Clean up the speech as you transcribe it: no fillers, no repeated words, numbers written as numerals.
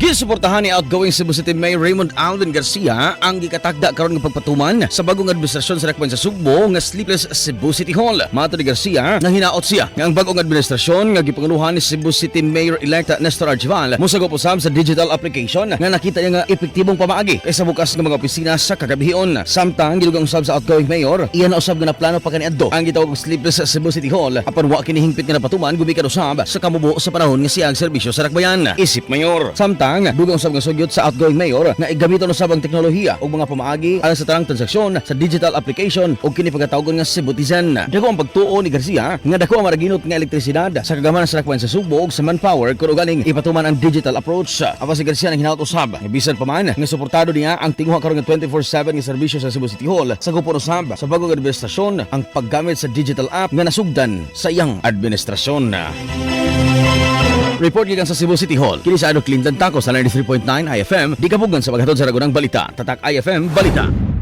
Gisuportahan ni outgoing Cebu City Mayor Raymond Alvin Garcia ang gikatagda karon nga pagpatuman sa bagong administrasyon sa Dakbayan sa Sugbo nga Sleepless Cebu City Hall. Mato ni Garcia nga hinaot siya nga ang bagong administrasyon nga gipangunuhan ni Cebu City Mayor-elect Nestor Archival musagop usab sa digital application nga nakita niya nga epektibong pamaagi kaysa bukas nga mga opisina sa kagabihion. Samtang gidugang usab sa outgoing mayor, iyan na usab nga naplano pa kaniadto ang gitawag og Sleepless Cebu City Hall apan wa kini hingpit nga napatuman gumikan usab sa kamubo sa panahon nga siyang serbisyo sa Dakbayan. Isip mayor. Samtang dugang usab nga sugyot sa outgoing mayor nga igamiton usab ang teknolohiya ug mga pamaagi alang sa tanang transaksyon sa digital application ug kini pagkatawgon nga Cebutizen. Dako ang pagtuo ni Garcia nga dako ang maraginot nga elektrisidad sa kagamanan sa Dakbayan sa Sugbo ug sa manpower kuno ganing ipatuman ang digital approach. Apan si Garcia nang hinaut usab nga bisan pa man nga suportado niya ang tinguha karon nga 24/7 nga serbisyo sa Cebu City Hall sa gupon usab sa bagong administrasyon ang paggamit sa digital app nga nasugdan sa iyang administrasyon. Report gikan sa Cebu City Hall. Kini sa Clinton Taco sa 93.9 IFM. Di kapugan sa paghatod sa ragunang balita. Tatak IFM Balita.